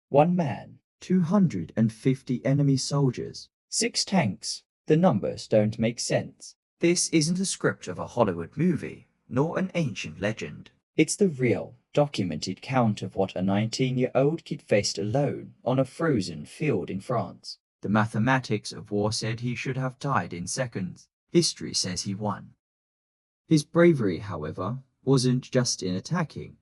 1 man, 250 enemy soldiers, 6 tanks. The numbers don't make sense. This isn't a script of a Hollywood movie, nor an ancient legend. It's the real, documented count of what a 19-year-old kid faced alone on a frozen field in France. The mathematics of war said he should have died in seconds. History says he won. His bravery, however, wasn't just in attacking,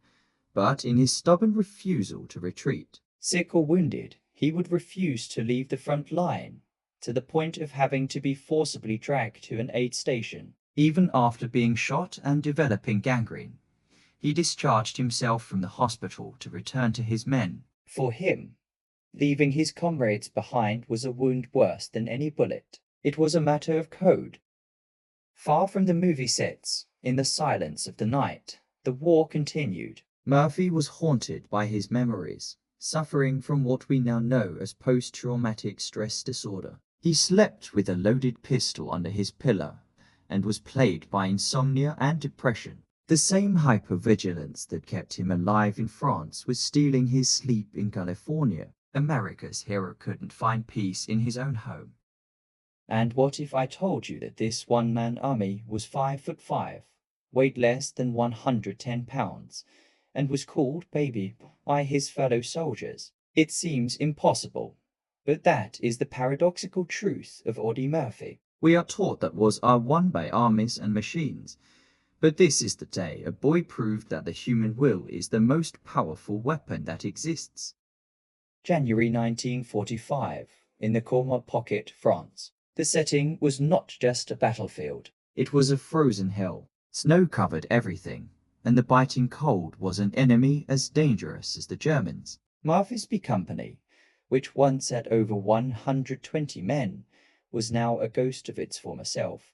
but in his stubborn refusal to retreat. Sick or wounded, he would refuse to leave the front line, to the point of having to be forcibly dragged to an aid station. Even after being shot and developing gangrene, he discharged himself from the hospital to return to his men. For him, leaving his comrades behind was a wound worse than any bullet. It was a matter of code. Far from the movie sets, in the silence of the night, the war continued. Murphy was haunted by his memories, suffering from what we now know as post-traumatic stress disorder. He slept with a loaded pistol under his pillow and was plagued by insomnia and depression. The same hypervigilance that kept him alive in France was stealing his sleep in California. America's hero couldn't find peace in his own home. And what if I told you that this one-man army was 5'5", weighed less than 110 pounds, and was called Baby by his fellow soldiers? It seems impossible, but that is the paradoxical truth of Audie Murphy. We are taught that wars are won by armies and machines, but this is the day a boy proved that the human will is the most powerful weapon that exists. January 1945, in the Colmar Pocket, France. The setting was not just a battlefield. It was a frozen hell. Snow covered everything, and the biting cold was an enemy as dangerous as the Germans. Murphy's B Company, which once had over 120 men, was now a ghost of its former self,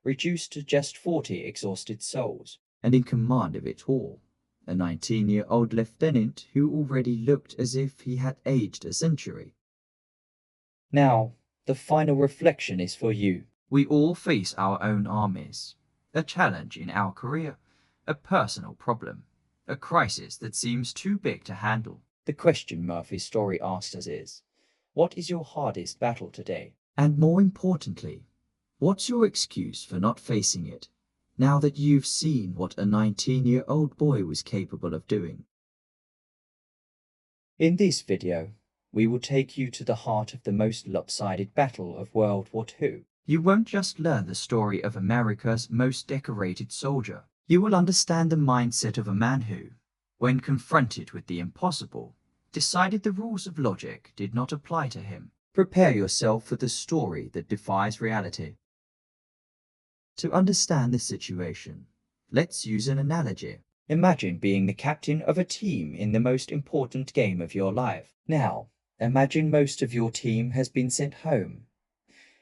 reduced to just 40 exhausted souls. And in command of it all, a 19-year-old lieutenant who already looked as if he had aged a century. Now, the final reflection is for you. We all face our own armies, a challenge in our career, a personal problem, a crisis that seems too big to handle. The question Murphy's story asks us is, what is your hardest battle today? And more importantly, what's your excuse for not facing it, now that you've seen what a 19-year-old boy was capable of doing? In this video, we will take you to the heart of the most lopsided battle of World War II. You won't just learn the story of America's most decorated soldier. You will understand the mindset of a man who, when confronted with the impossible, decided the rules of logic did not apply to him. Prepare yourself for the story that defies reality. To understand the situation, let's use an analogy. Imagine being the captain of a team in the most important game of your life. Now, imagine most of your team has been sent home.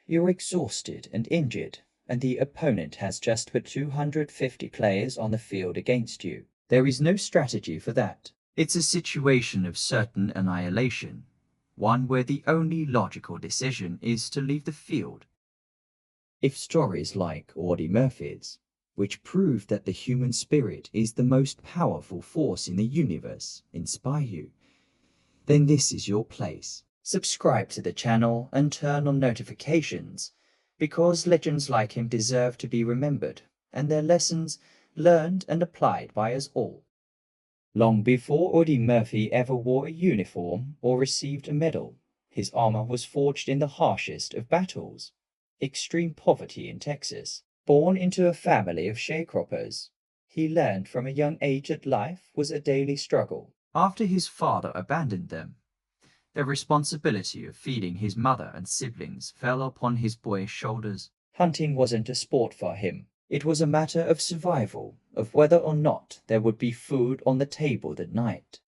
You're exhausted and injured, and the opponent has just put 250 players on the field against you. There is no strategy for that. It's a situation of certain annihilation, one where the only logical decision is to leave the field. If stories like Audie Murphy's, which prove that the human spirit is the most powerful force in the universe, inspire you, then this is your place. Subscribe to the channel and turn on notifications, because legends like him deserve to be remembered, and their lessons learned and applied by us all. Long before Audie Murphy ever wore a uniform or received a medal, his armor was forged in the harshest of battles. Extreme poverty in Texas. Born into a family of sharecroppers, he learned from a young age that life was a daily struggle. After his father abandoned them, the responsibility of feeding his mother and siblings fell upon his boyish shoulders. Hunting wasn't a sport for him. It was a matter of survival, of whether or not there would be food on the table that night.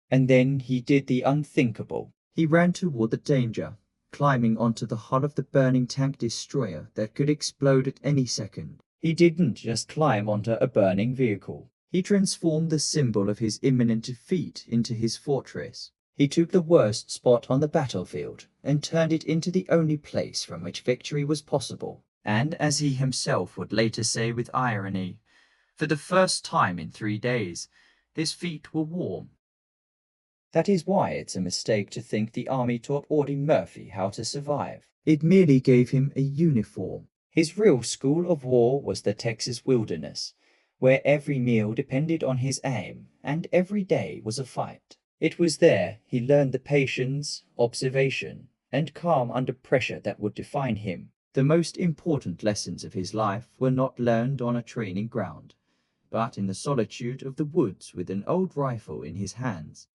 And then he did the unthinkable. He ran toward the danger, climbing onto the hull of the burning tank destroyer that could explode at any second. He didn't just climb onto a burning vehicle. He transformed the symbol of his imminent defeat into his fortress. He took the worst spot on the battlefield and turned it into the only place from which victory was possible. And as he himself would later say with irony, for the first time in 3 days, his feet were warm. That is why it's a mistake to think the army taught Audie Murphy how to survive. It merely gave him a uniform. His real school of war was the Texas wilderness, where every meal depended on his aim and every day was a fight. It was there he learned the patience, observation, and calm under pressure that would define him. The most important lessons of his life were not learned on a training ground, but in the solitude of the woods with an old rifle in his hands.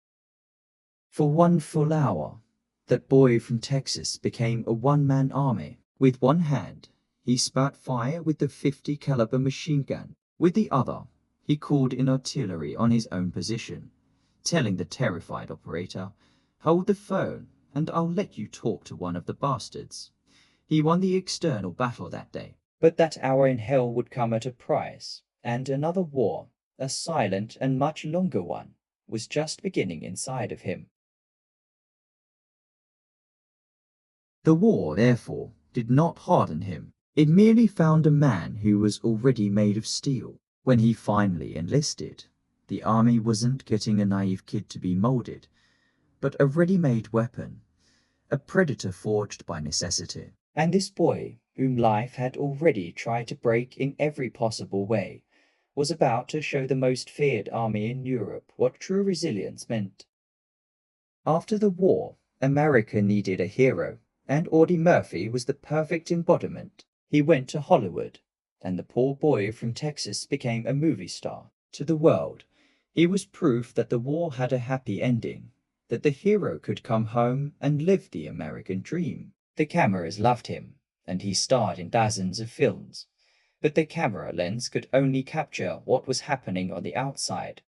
For 1 full hour, that boy from Texas became a one-man army. With one hand, he spat fire with the .50 caliber machine gun. With the other, he called in artillery on his own position, telling the terrified operator, "Hold the phone, and I'll let you talk to one of the bastards." He won the external battle that day. But that hour in hell would come at a price, and another war, a silent and much longer one, was just beginning inside of him. The war, therefore, did not harden him. It merely found a man who was already made of steel. When he finally enlisted, the army wasn't getting a naive kid to be molded, but a ready-made weapon, a predator forged by necessity. And this boy, whom life had already tried to break in every possible way, was about to show the most feared army in Europe what true resilience meant. After the war, America needed a hero, and Audie Murphy was the perfect embodiment. He went to Hollywood, and the poor boy from Texas became a movie star. To the world, he was proof that the war had a happy ending, that the hero could come home and live the American dream. The cameras loved him, and he starred in dozens of films, but the camera lens could only capture what was happening on the outside.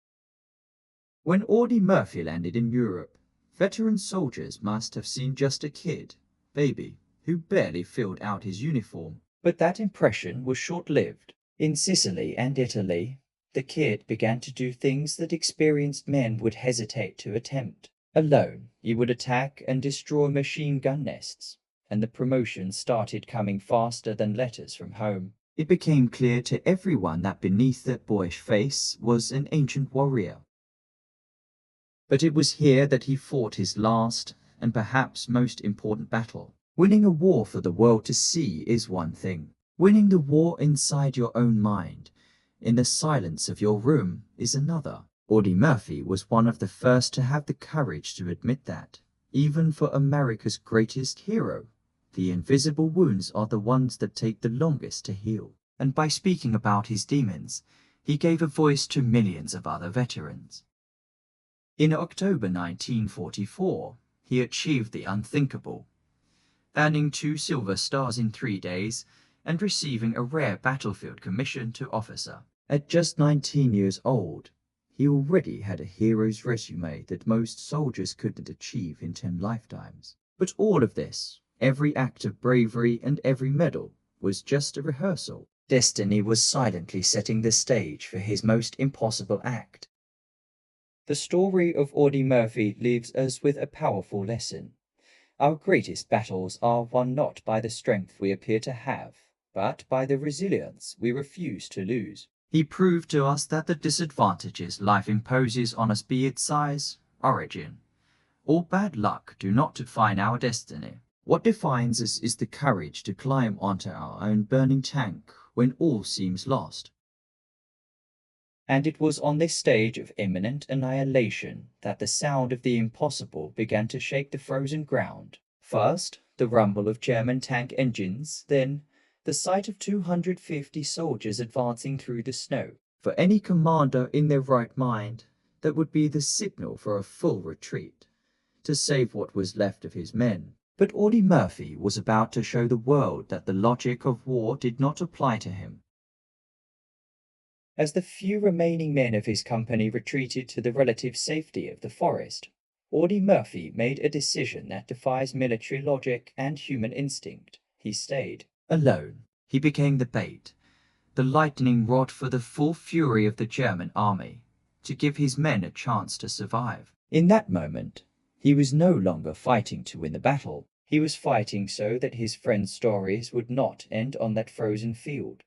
When Audie Murphy landed in Europe, veteran soldiers must have seen just a kid, baby, who barely filled out his uniform. But that impression was short-lived. In Sicily and Italy, the kid began to do things that experienced men would hesitate to attempt. Alone, he would attack and destroy machine gun nests, and the promotions started coming faster than letters from home. It became clear to everyone that beneath that boyish face was an ancient warrior. But it was here that he fought his last and perhaps most important battle. Winning a war for the world to see is one thing. Winning the war inside your own mind, in the silence of your room, is another. Audie Murphy was one of the first to have the courage to admit that, even for America's greatest hero, the invisible wounds are the ones that take the longest to heal. And by speaking about his demons, he gave a voice to millions of other veterans. In October 1944, he achieved the unthinkable, earning 2 silver stars in 3 days and receiving a rare battlefield commission to officer. At just 19 years old, he already had a hero's resume that most soldiers couldn't achieve in 10 lifetimes. But all of this, every act of bravery and every medal, was just a rehearsal. Destiny was silently setting the stage for his most impossible act. The story of Audie Murphy leaves us with a powerful lesson. Our greatest battles are won not by the strength we appear to have, but by the resilience we refuse to lose. He proved to us that the disadvantages life imposes on us, be it size, origin, or bad luck, do not define our destiny. What defines us is the courage to climb onto our own burning tank when all seems lost. And it was on this stage of imminent annihilation that the sound of the impossible began to shake the frozen ground. First, the rumble of German tank engines, then the sight of 250 soldiers advancing through the snow. For any commander in their right mind, that would be the signal for a full retreat, to save what was left of his men. But Audie Murphy was about to show the world that the logic of war did not apply to him. As the few remaining men of his company retreated to the relative safety of the forest, Audie Murphy made a decision that defies military logic and human instinct. He stayed. Alone, he became the bait, the lightning rod for the full fury of the German army, to give his men a chance to survive. In that moment, he was no longer fighting to win the battle. He was fighting so that his friends' stories would not end on that frozen field.